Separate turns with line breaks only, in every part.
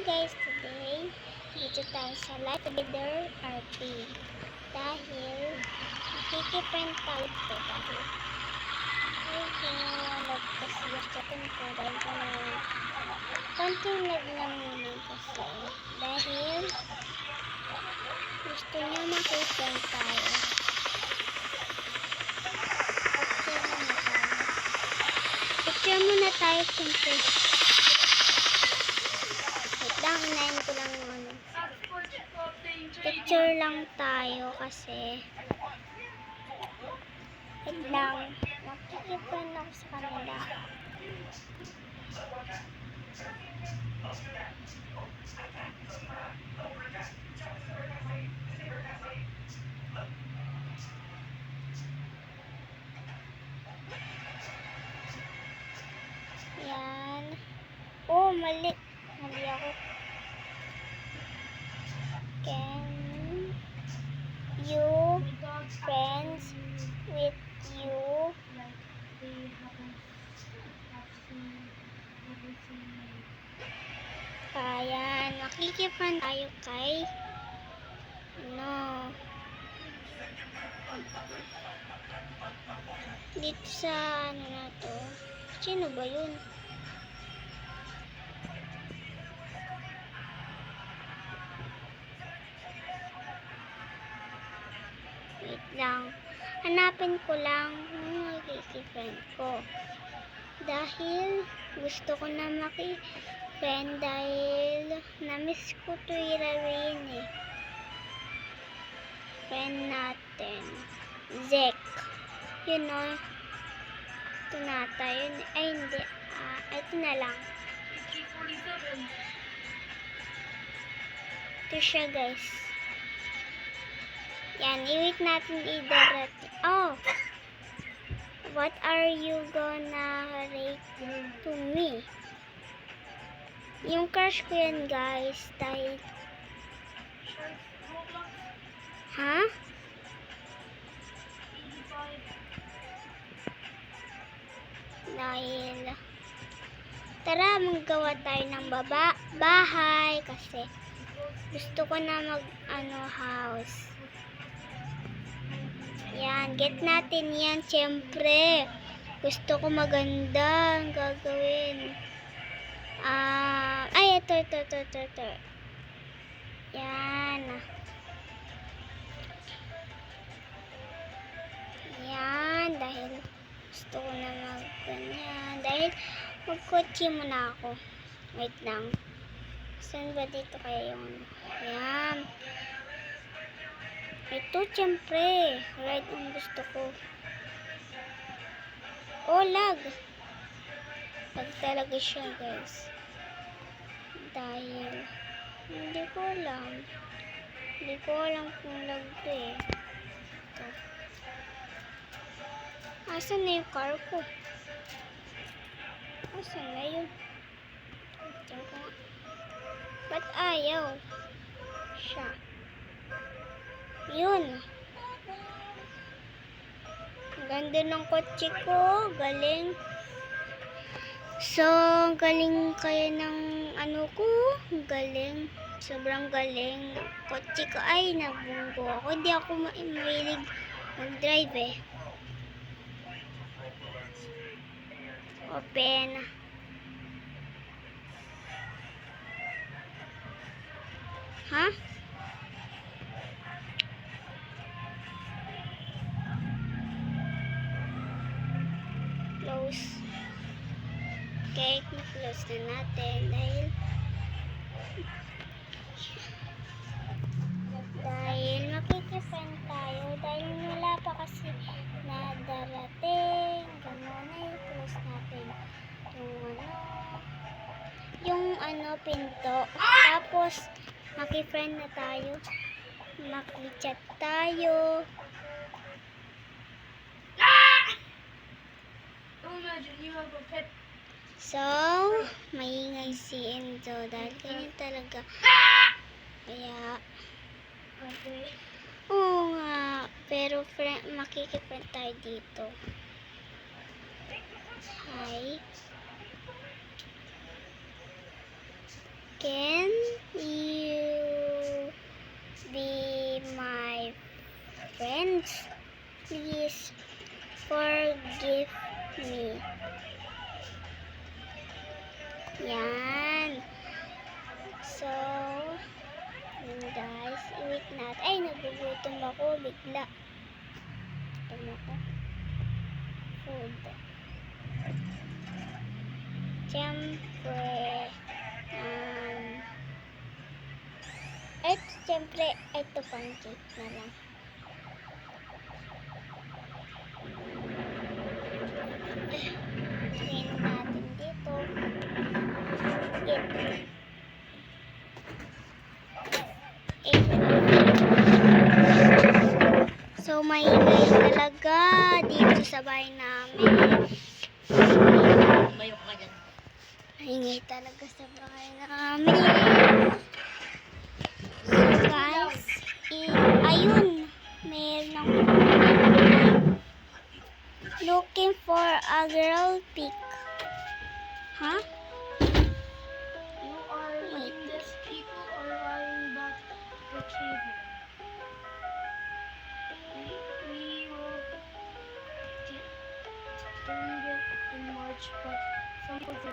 guys, today dito tayo sa Life Leader RP dahil makikipend tayo ito dahil nagpas yesterday ko dahil konting lag lang naman kasi dahil gusto niya makipend tayo. Picture muna tayo siyempre. Inahin ko lang yung ano. Picture lang tayo kasi wait lang. Makikipend ako sa kanila. Yan. Oh, mali. Mali ako. Can you friends with you? Ayan, makikipend tayo kay dito sa ano na to. Sino ba yun? Wait lang. Hanapin ko lang yung makikipend ko. Dahil gusto ko na makipend dahil na-miss ko to irawin eh. Friend natin. Zek. Yun o. Ito nata yun. Ay hindi. Ito na lang. Ito siya guys. Yan, i-wait natin i-darating. Oh! What are you gonna rate to me? Yung crush ko yan guys. Dahil dahil tara maggawa tayo ng bahay kasi gusto ko na mag house. Yan, get natin yan syempre. Gusto ko maganda ang gagawin. Ay, ito. Yan. Yan, dahil gusto ko na mag-ganyan. Dahil magkotse muna ako. Wait lang. Saan ba dito kaya yung yan. Ito, syempre. Right ang gusto ko. Oh, lag. Lag talaga siya, guys. Dahil, hindi ko alam. Hindi ko alam kung lag to eh. Ito. Asan na yung car ko? Asan na yun? Ito ko. Ba't ayaw? Siya. Yun. Ganda ng kotse ko. Galing. So, galing kaya ng ano ko. Galing. Sobrang galing. Kotse ko. Ay, nagbunggo ako. Hindi ako mahilig mag-drive eh. Open. Ha? Close. Okay, close na natin dahil makikipend tayo dahil wala pa kasi na darating. Ganun na close natin yung pinto. Tapos makipend na tayo. Makichat tayo. So, maingay si Enzo dahil ganyan talaga. Kaya, oo nga, pero makikipend tayo dito. Hi. Can you be my friends? Please forgive me. Yan. So, yun guys. Wait natin. Ay, nagugutom ako bigla. Gutom ako. Food. Siyempre, ito pancake na lang. Tingnan natin dito. So, maingay talaga dito sa bahay namin.
Bayo ka dyan.
Maingay talaga sa bahay namin. So, guys, ayun. Mayroon ako. Looking for a girl pic. Huh?
You are like this people are lying about Brookhaven. We will delete it in March, but some of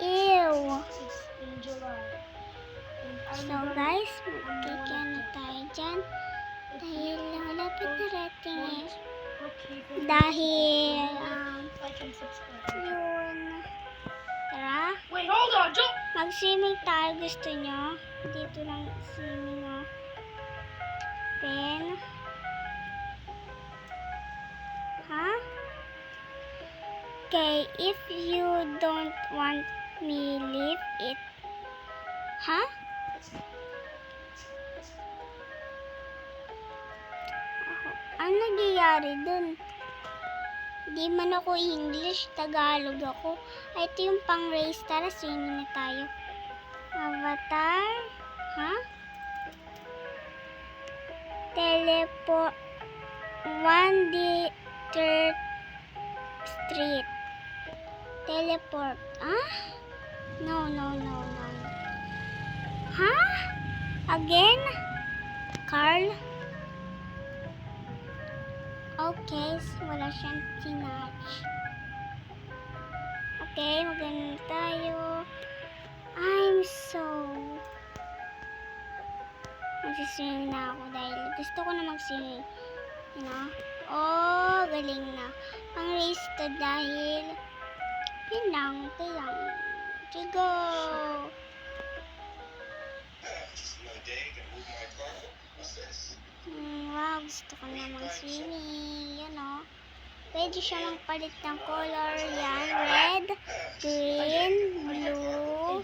Ew.
it's in July. And I'm
So, guys, magkikya na tayo dyan. Dahil malapit na rating eh.
Brookhaven.
Dahil,
Like and subscribe.
yun. Tara,
Wait, hold on, don't.
mag-swimming tayo. Gusto nyo? Dito lang swimming, oh. Pen. Ha? Okay, if you don't want me, leave it. Ha? Ano nangyayari dun? Di man ako English, Tagalog ako. Ay, ito yung pang race. Tara, swimming na tayo. Avatar. Ha? Teleport. 1D third street. Teleport. Ah? No. Ha? Again? Carl? Okay, so wala siyang tinatch. Okay, maganda tayo. Magsiswimming na ako dahil gusto ko na mag-swimming. You know? Oh, galing na. Ang race to dahil yun lang. Okay, go! Wow, gusto ko na mag-swimming. Yan o. Pwede siya magpalit ng color. Yan, red, green, blue,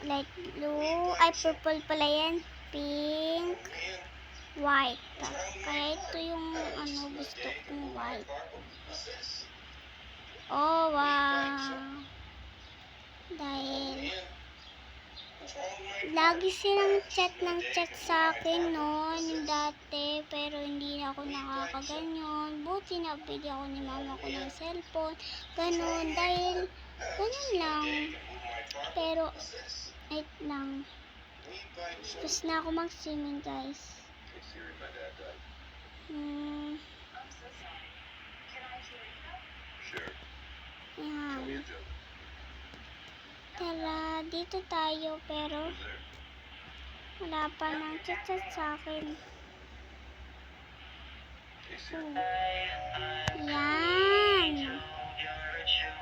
light blue. Ay, purple pala yan. Pink, white. Kaya ito yung gusto kong white. Oh, wow. Dahil lagi silang chat sa akin noon dati, pero hindi na ako nakakaganyan. Buti na bili ako ni mama ko ng cellphone. Ganon, dahil ganon lang. Pero, wait lang. Tapos na ako mag-swimming, guys. Yan. Tara, dito tayo, pero wala pa nang chat sa akin. Yan.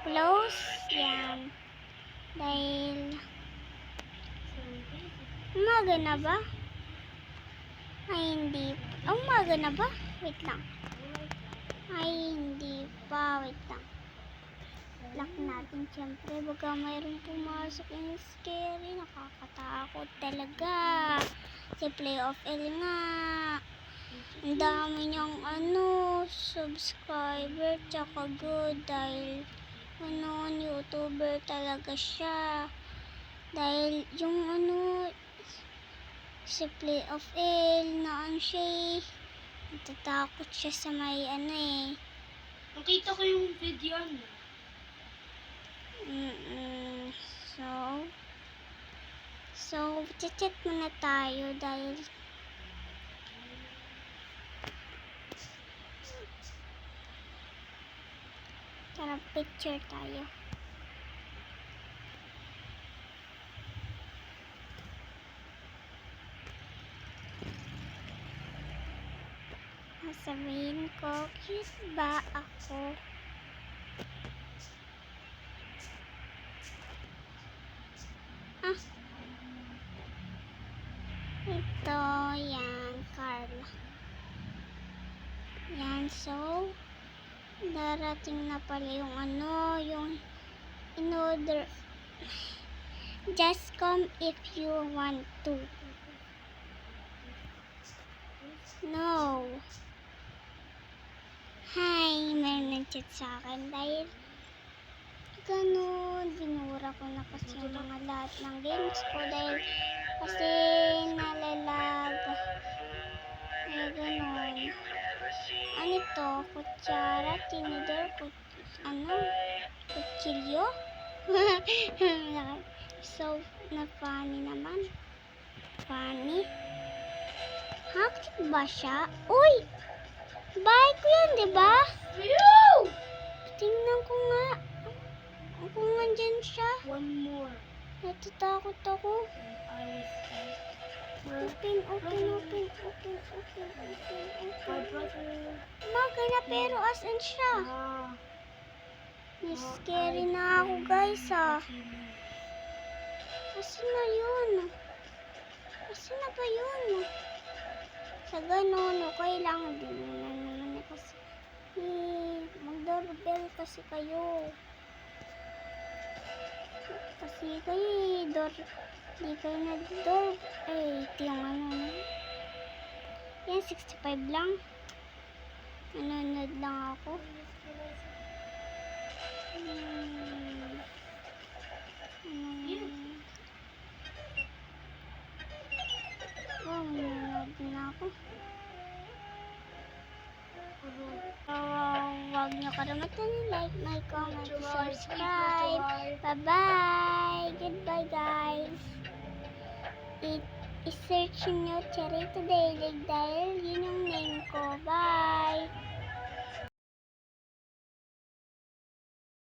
Close. Yan. Dahil umaga na ba? Ay, hindi. Umaga na ba? Wait lang. Ay, hindi pa. Wait lang. Lock natin siyempre. Baga mayroong pumasok yung scary. Nakakatakot talaga. Si Play of L nga. Ang dami niyang subscriber. Tsaka good. Dahil YouTuber talaga siya. Dahil yung si Play of L na siya natatakot siya sa may
Nakita ko yung video niya.
So, So, chat muna tayo dahil tara picture tayo. Sabihin ko, cute ba ako? Ah. Ito, yan, Carla. Yan, so, darating na pala yung yung in order. Just come if you want to. No. Hi, meron nag-chat sa akin dahil ganun, binura ko na kasi yung mga lahat ng games ko dahil kasi nalalag. Eh, ganun. Ano ito? Kutsara, tinidor, kutsilyo? So, na-funny naman. Funny. Hakit ba siya? Uy! Bahay ko yan, di ba? Tingnan ko nga. Kung nandyan siya.
One more.
Natatakot ako.
And I was
Open.
My brother.
Magana pero asan siya?
Ah.
Scary na ako guys Asan na yun? Asan na ba yun? Sa ganun, kailangan din na naman kasi mag-doorbell kasi kayo. Kasi kayo di kayo nag-door. Ito yung yan 65 lang. Nanonood lang ako. Nanonood na ako. Huwag niyo kalimutan i-like, my comment, subscribe. Bye-bye. Goodbye, guys. I-search niyo Cherry Today dahil yun yung name ko. Bye.